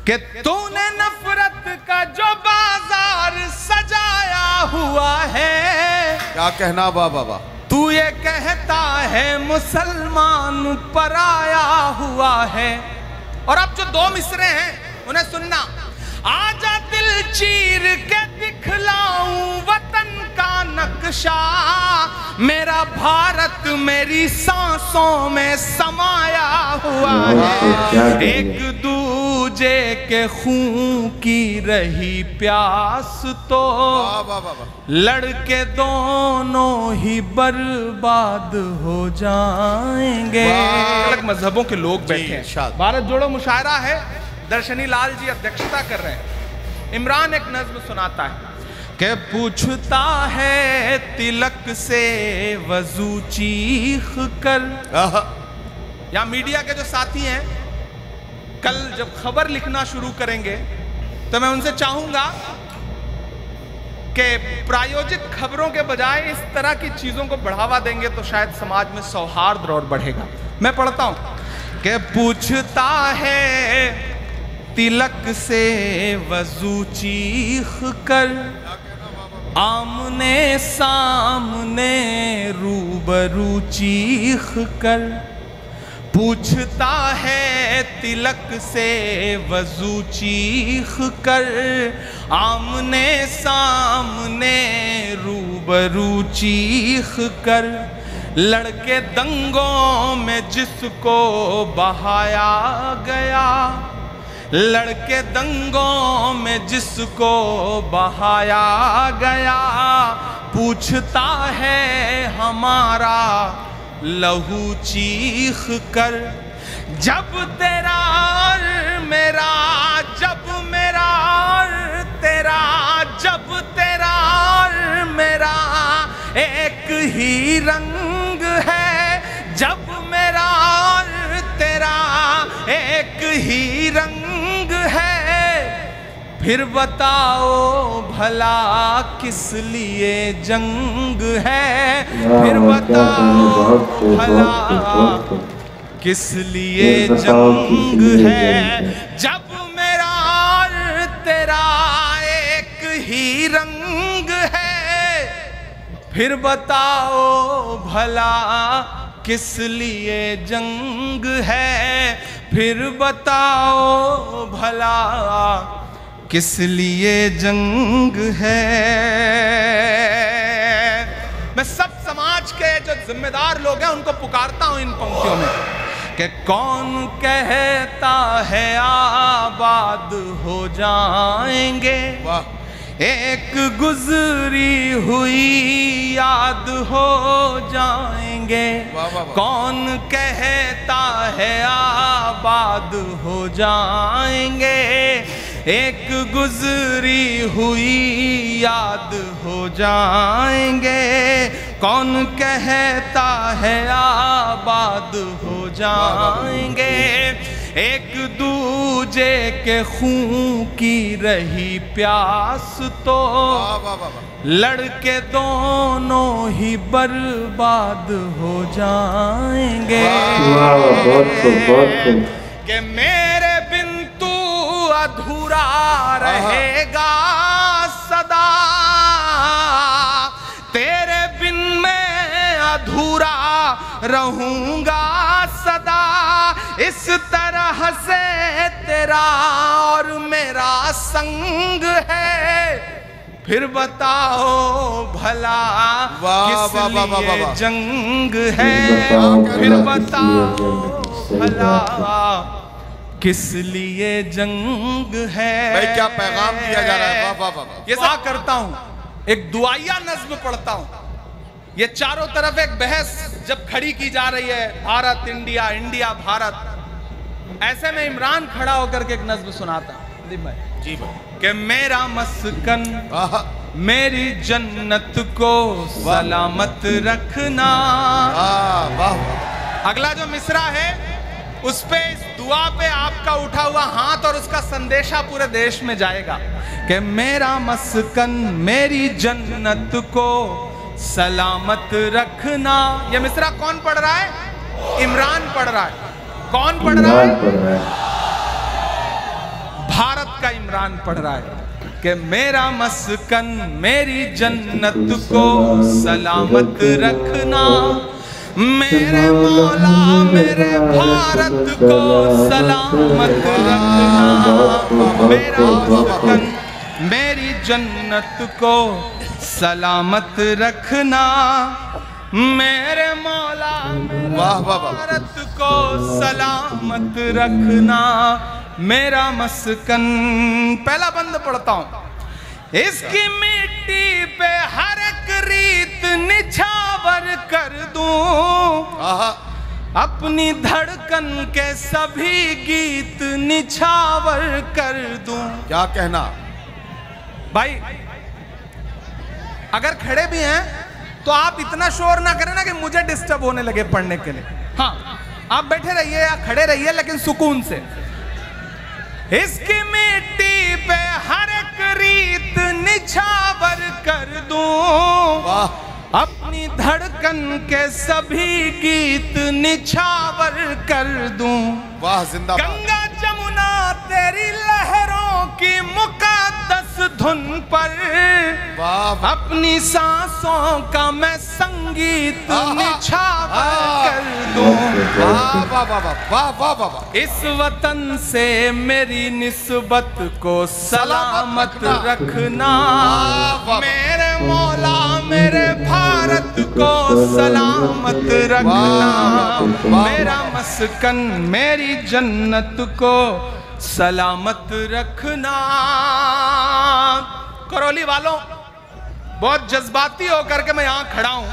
कि तूने नफरत का जो बाजार सजाया हुआ है। क्या कहना बाबा। तू ये कहता है मुसलमान पराया हुआ है। और अब जो दो मिसरे हैं उन्हें सुनना। आजा दिल चीर के दिखलाऊं वतन का नक्शा, मेरा भारत मेरी सांसों में समाया हुआ है। एक दूजे के खून की रही प्यास तो लड़के दोनों ही बर्बाद हो जाएंगे। अलग मजहबों के लोग बैठे हैं। भारत जोड़ो मुशायरा है, दर्शनी लाल जी अध्यक्षता कर रहे हैं। इमरान एक नज्म सुनाता है कि पूछता है तिलक से वजू चीख कर। या मीडिया के जो साथी हैं, कल जब खबर लिखना शुरू करेंगे तो मैं उनसे चाहूंगा कि प्रायोजित खबरों के बजाय इस तरह की चीजों को बढ़ावा देंगे तो शायद समाज में सौहार्द और बढ़ेगा। मैं पढ़ता हूं कि पूछता है तिलक से वजू चीख कर, आमने सामने रूबरू चीख कर। पूछता है तिलक से वजू चीख कर, आमने सामने रूबरू चीख कर। लड़के दंगों में जिसको बहाया गया, लड़के दंगों में जिसको बहाया गया। पूछता है हमारा लहू चीख कर। जब तेरा और मेरा, जब मेरा और तेरा, जब तेरा और मेरा एक ही रंग है, जब मेरा और तेरा एक ही रंग है, फिर बताओ भला किस लिए जंग है। फिर बताओ भला किस लिए जंग है। जब मेरा और तेरा एक ही रंग है, फिर बताओ भला किस लिए जंग है। फिर बताओ भला किस लिए जंग है। मैं सब समाज के जो जिम्मेदार लोग हैं उनको पुकारता हूं इन पंक्तियों में कि कौन कहता है आबाद हो जाएंगे, एक गुजरी हुई याद हो जाएंगे। कौन कहता है आबाद हो जाएंगे, एक गुजरी हुई याद हो जाएंगे। कौन कहता है आबाद हो जाएंगे, एक दूजे के खून की रही प्यास तो लड़के दोनों ही बर्बाद हो जाएंगे। कि मेरे बिन तू अधूरा रहेगा सदा, तेरे बिन मैं अधूरा रहूंगा सदा। इस तरह से तेरा और मेरा संग है, फिर बताओ भला किस लिए जंग है। फिर बताओ भला किस लिए जंग है। भाई क्या पैगाम दिया जा रहा है। वाह वाह वाह। ये सा करता हूं, एक दुआया नज्म पढ़ता हूं। ये चारों तरफ एक बहस जब खड़ी की जा रही है, भारत इंडिया, इंडिया भारत, ऐसे में इमरान खड़ा होकर के एक नज्म सुनाता दीप भाई। जी भाई। कि मेरा मस्कन मेरी जन्नत को सलामत रखना। वाह। अगला जो मिसरा है उस पे, इस दुआ पे आपका उठा हुआ हाथ और उसका संदेशा पूरे देश में जाएगा कि मेरा मस्कन मेरी जन्नत को सलामत रखना। ये मिसरा कौन पढ़ रहा है? इमरान पढ़ रहा है। कौन पढ़ रहा है? इमरान पढ़ रहा है कि मेरा मस्कन मेरी जन्नत को सलामत रखना, मेरे मौला मेरे भारत को सलामत रखना, मेरा मस्कन मेरी जन्नत को सलामत रखना, मेरे मौला भारत को सलामत रखना, मेरा मस्कन। पहला बंद पढ़ता हूं। इसकी मिट्टी पे हर एक रीत निछावर कर दूं, अपनी धड़कन के सभी गीत निछावर कर दूं। क्या कहना भाई, अगर खड़े भी हैं तो आप इतना शोर ना करें ना कि मुझे डिस्टर्ब होने लगे पढ़ने के लिए। हाँ, आप बैठे रहिए या खड़े रहिए लेकिन सुकून से। इसकी मिट्टी पे हर एक रीत निछावर कर दूं, अपनी धड़कन के सभी गीत निछावर कर दूं। वाह जिंदाबाद। गंगा जमुना तेरी लहरों की मुकद्दस धुन पर, अपनी सांसों का मैं संगीत निछावर कर दूं। इस वतन से मेरी निस्बत को सलामत रखना, मेरे मौला मेरे भारत को सलामत रखना, मेरा मस्कन मेरी जन्नत को सलामत रखना। करौली वालों, बहुत जज्बाती होकर के मैं यहां खड़ा हूं।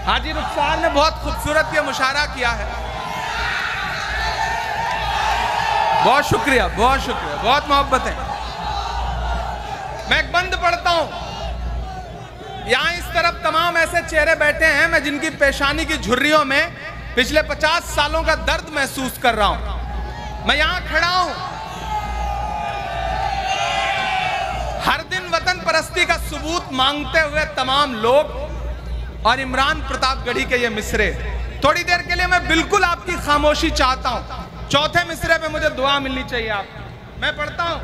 हाजी रुखसार ने बहुत खूबसूरत ये मुशायरा किया है। बहुत शुक्रिया, बहुत शुक्रिया, बहुत मोहब्बत है। मैं एक बंद पढ़ता हूं। यहां इस तरफ तमाम ऐसे चेहरे बैठे हैं मैं जिनकी पेशानी की झुर्रियों में पिछले 50 सालों का दर्द महसूस कर रहा हूं। मैं यहां खड़ा हूं, हर दिन वतन परस्ती का सबूत मांगते हुए तमाम लोग और इमरान प्रतापगढ़ी के ये मिसरे। थोड़ी देर के लिए मैं बिल्कुल आपकी खामोशी चाहता हूं। चौथे मिसरे पे मुझे दुआ मिलनी चाहिए आप। मैं पढ़ता हूं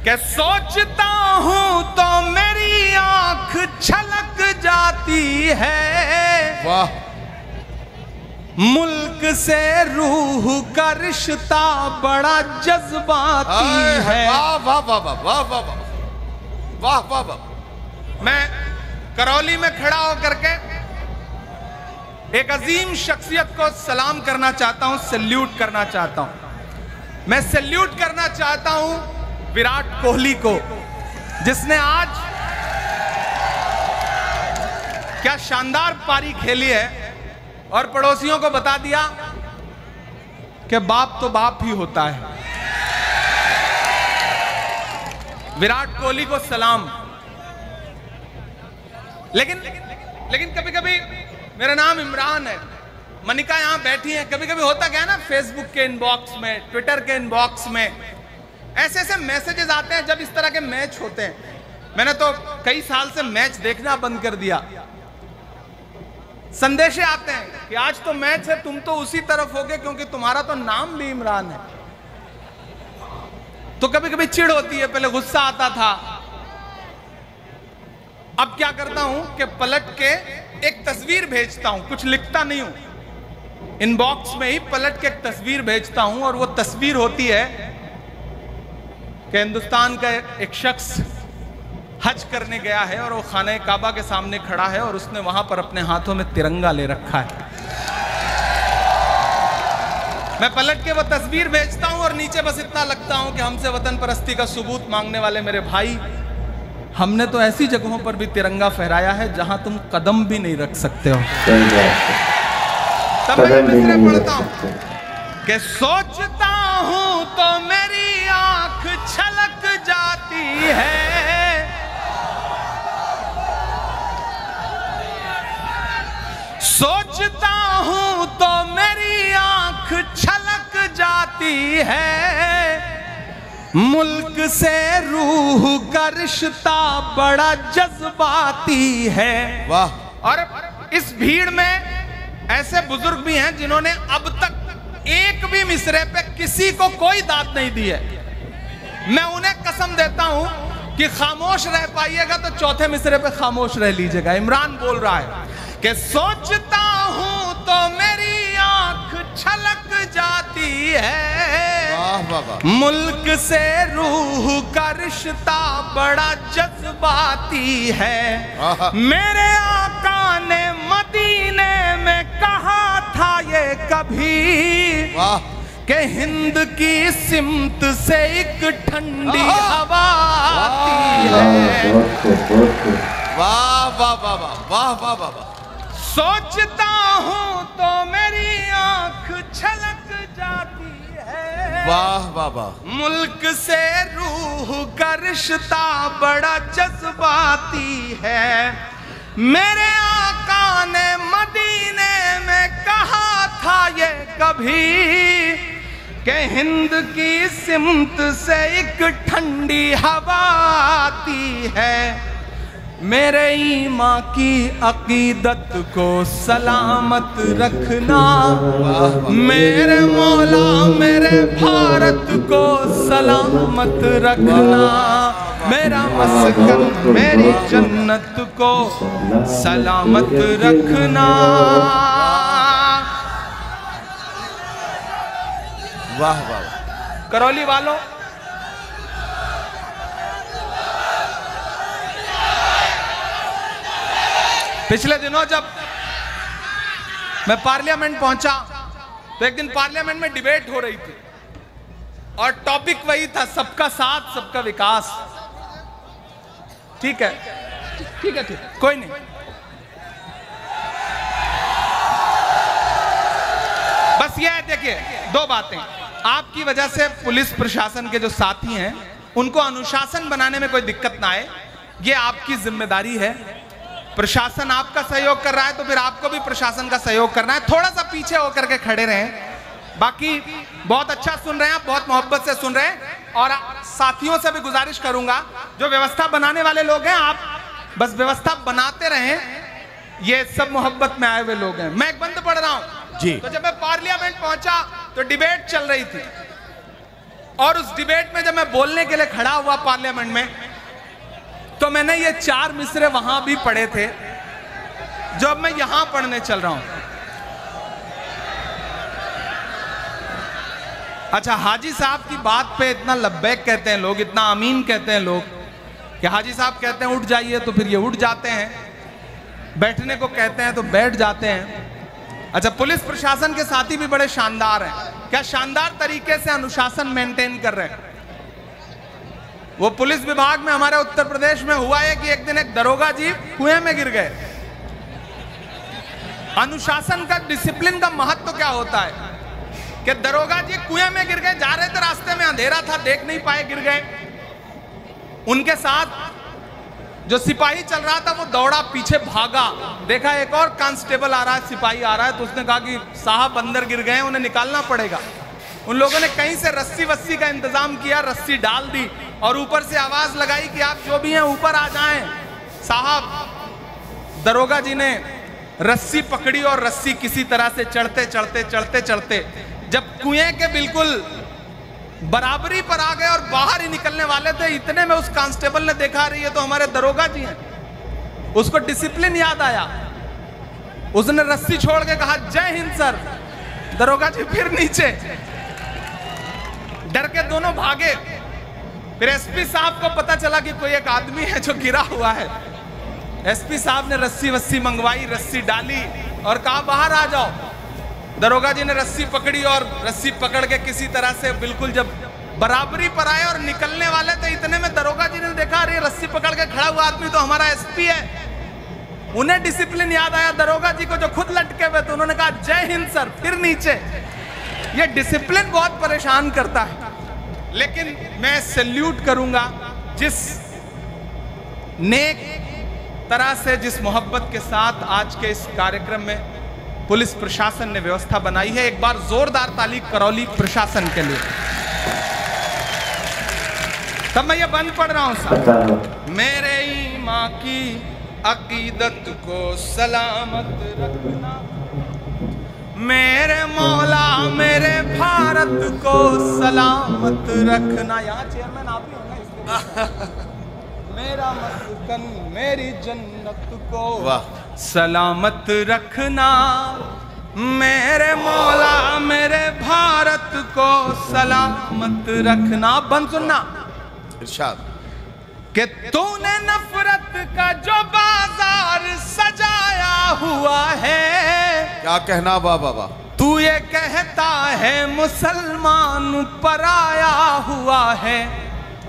कि सोचता हूं तो मेरी आंख छलक जाती है, वाह। मुल्क से रूह का रिश्ता बड़ा जज्बाती है। वाह वाह वाह वाह वाह वाह वाह वाह वाह। मैं करौली में खड़ा होकर के एक अजीम शख्सियत को सलाम करना चाहता हूं, सैल्यूट करना चाहता हूं। मैं सैल्यूट करना चाहता हूं विराट कोहली को, जिसने आज क्या शानदार पारी खेली है और पड़ोसियों को बता दिया कि बाप तो बाप ही होता है। विराट कोहली को सलाम। लेकिन कभी कभी, मेरा नाम इमरान है, मनिका यहां बैठी है, कभी कभी होता क्या है ना, फेसबुक के इनबॉक्स में, ट्विटर के इनबॉक्स में ऐसे ऐसे मैसेजेस आते हैं जब इस तरह के मैच होते हैं। मैंने तो कई साल से मैच देखना बंद कर दिया। संदेशे आते हैं कि आज तो मैच है, तुम तो उसी तरफ होगे क्योंकि तुम्हारा तो नाम भी इमरान है। तो कभी कभी चिढ़ होती है, पहले गुस्सा आता था। अब क्या करता हूं कि पलट के एक तस्वीर भेजता हूं, कुछ लिखता नहीं हूं, इनबॉक्स में ही पलट के एक तस्वीर भेजता हूं और वो तस्वीर होती है कि हिंदुस्तान का एक शख्स हज करने गया है और वो खाने काबा के सामने खड़ा है और उसने वहां पर अपने हाथों में तिरंगा ले रखा है। मैं पलट के वो तस्वीर भेजता हूं और नीचे बस इतना लगता हूं कि हमसे वतन परस्ती का सबूत मांगने वाले मेरे भाई, हमने तो ऐसी जगहों पर भी तिरंगा फहराया है जहां तुम कदम भी नहीं रख सकते हो। तब मैं मिसरे पढ़ता हूं कि सोचता हूं तो मेरी आंख छलक जाती है, सोचता हूं तो मेरी आंख छलक जाती है, मुल्क से रूह का रिश्ता बड़ा जज्बाती है। वाह। और इस भीड़ में ऐसे बुजुर्ग भी हैं जिन्होंने अब तक एक भी मिसरे पे किसी को कोई दाद नहीं दी है। मैं उन्हें कसम देता हूं कि खामोश रह पाइएगा तो चौथे मिसरे पे खामोश रह लीजिएगा। इमरान बोल रहा है कि सोचता हूं तो मेरी आंख छलक जाती है, वाह वाह। मुल्क से रूह का रिश्ता बड़ा जज्बाती है। मेरे आका ने मदीने में कहा था ये कभी कि हिंद की सिमत से एक ठंडी हवा आती है। वाह वाह वाह वाह वाह वाह वाह। सोचता हूं तो मेरी आंख छलक जाती है, वाह वाह वाह। मुल्क से रूह का रिश्ता बड़ा जज्बाती है। मेरे आका ने मदीने में कहा था ये कभी कि हिंद की सिमत से एक ठंडी हवा आती है। मेरे ईमां की अकीदत को सलामत रखना, मेरे मौला मेरे भारत को सलामत रखना, मेरा मस्कन मेरी जन्नत को सलामत रखना। वाह वाह। करौली वालों, पिछले दिनों जब मैं पार्लियामेंट पहुंचा तो एक दिन पार्लियामेंट में डिबेट हो रही थी और टॉपिक वही था, सबका साथ सबका विकास। ठीक है, ठीक है, ठीक, कोई नहीं। बस ये है, देखिए दो बातें। आपकी वजह से पुलिस प्रशासन के जो साथी हैं उनको अनुशासन बनाने में कोई दिक्कत ना आए, ये आपकी जिम्मेदारी है। प्रशासन आपका सहयोग कर रहा है तो फिर आपको भी प्रशासन का सहयोग करना है। थोड़ा सा पीछे होकर के खड़े रहें। बाकी बहुत अच्छा सुन रहे हैं आप, बहुत मोहब्बत से सुन रहे हैं। और साथियों से भी गुजारिश करूंगा, जो व्यवस्था बनाने वाले लोग हैं, आप बस व्यवस्था बनाते रहें। ये सब मोहब्बत में आए हुए लोग हैं। मैं एक बंद पढ़ रहा हूं जी। तो जब मैं पार्लियामेंट पहुंचा तो डिबेट चल रही थी और उस डिबेट में जब मैं बोलने के लिए खड़ा हुआ पार्लियामेंट में तो मैंने ये 4 मिसरे वहां भी पढ़े थे जो अब मैं यहां पढ़ने चल रहा हूं। अच्छा, हाजी साहब की बात पे इतना लब्बैक कहते हैं लोग, इतना आमीन कहते हैं लोग कि हाजी साहब कहते हैं उठ जाइए तो फिर ये उठ जाते हैं, बैठने को कहते हैं तो बैठ जाते हैं। अच्छा, पुलिस प्रशासन के साथी भी बड़े शानदार हैं। क्या शानदार तरीके से अनुशासन मेंटेन कर रहे हैं। वो पुलिस विभाग में हमारे उत्तर प्रदेश में हुआ है कि एक दिन एक दरोगा जी कुएं में गिर गए। अनुशासन का, डिसिप्लिन का महत्व क्या होता है कि दरोगा जी कुएं में गिर गए, जा रहे थे, रास्ते में अंधेरा था, देख नहीं पाए, गिर गए। उनके साथ जो सिपाही चल रहा था वो दौड़ा, पीछे भागा, देखा एक और कांस्टेबल आ रहा है, सिपाही आ रहा है, तो उसने कहा कि साहब अंदर गिर गए, उन्हें निकालना पड़ेगा। उन लोगों ने कहीं से रस्सी वस्सी का इंतजाम किया, रस्सी डाल दी और ऊपर से आवाज लगाई कि आप जो भी हैं ऊपर आ जाएं। साहब दरोगा जी ने रस्सी पकड़ी और रस्सी किसी तरह से चढ़ते चढ़ते चढ़ते चढ़ते जब कुएं के बिल्कुल बराबरी पर आ गए और बाहर ही निकलने वाले थे, इतने में उस कांस्टेबल ने देखा रही है तो हमारे दरोगा जी हैं। उसको डिसिप्लिन याद आया, उसने रस्सी छोड़ के कहा जय हिंद सर। दरोगा जी फिर नीचे, डर के दोनों भागे। फिर एसपी साहब को पता चला कि कोई एक आदमी है जो गिरा हुआ है। एसपी साहब ने रस्सी वस्सी मंगवाई, रस्सी डाली और कहा बाहर आ जाओ। दरोगा जी ने रस्सी पकड़ी और रस्सी पकड़ के किसी तरह से बिल्कुल जब बराबरी पर आए और निकलने वाले थे, इतने में दरोगा जी ने देखा अरे रस्सी पकड़ के खड़ा हुआ आदमी तो हमारा एसपी है। उन्हें डिसिप्लिन याद आया दरोगा जी को जो खुद लटके हुए थे, उन्होंने कहा जय हिंद सर, फिर नीचे। ये डिसिप्लिन बहुत परेशान करता है। लेकिन मैं सैल्यूट करूंगा जिस नेक तरह से, जिस मोहब्बत के साथ आज के इस कार्यक्रम में पुलिस प्रशासन ने व्यवस्था बनाई है। एक बार जोरदार ताली करौली प्रशासन के लिए। तब मैं ये बंद पढ़ रहा हूं साहब, मेरे ईमां की अकीदत को सलामत रखना, मेरे मौला मेरे भारत को सलामत रखना। यहाँ चेयरमैन आप ही होना इसलिए। मेरा मस्कन मेरी जन्नत को सलामत रखना, मेरे मौला मेरे भारत को सलामत रखना। बंद सुनना इरशाद कि तूने नफरत का जो बाजार सजाया हुआ है, क्या कहना वाह वाह वाह। तू ये कहता है मुसलमान पराया हुआ है।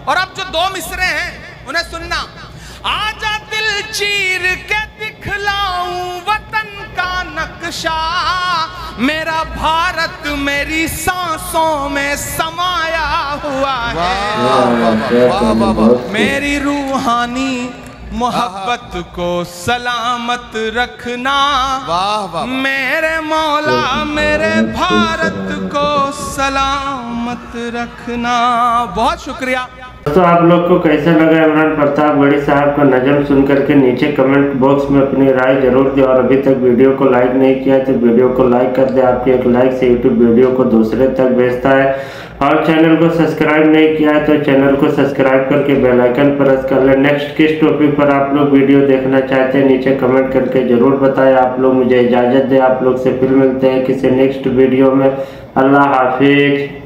और अब जो दो मिसरे हैं उन्हें सुनना। आजा दिल चीर के दिखलाऊं वतन का नक्शा, मेरा भारत मेरी सांसों में समाया हुआ है। मेरी रूहानी मोहब्बत को सलामत रखना, मेरे मौला मेरे भारत को सलामत रखना। बहुत शुक्रिया दोस्तों, आप लोग को कैसा लगा इमरान प्रतापगढ़ी साहब का नज़म सुन करके नीचे कमेंट बॉक्स में अपनी राय जरूर दें। और अभी तक वीडियो को लाइक नहीं किया तो वीडियो को लाइक कर दें। आपके एक लाइक से यूट्यूब वीडियो को दूसरे तक भेजता है। और चैनल को सब्सक्राइब नहीं किया है तो चैनल को सब्सक्राइब करके बेल आइकन प्रेस कर लें। नेक्स्ट किस टॉपिक पर आप लोग वीडियो देखना चाहते हैं नीचे कमेंट करके जरूर बताएं। आप लोग मुझे इजाज़त दें, आप लोग से फिर मिलते हैं किसी नेक्स्ट वीडियो में। अल्लाह हाफिज।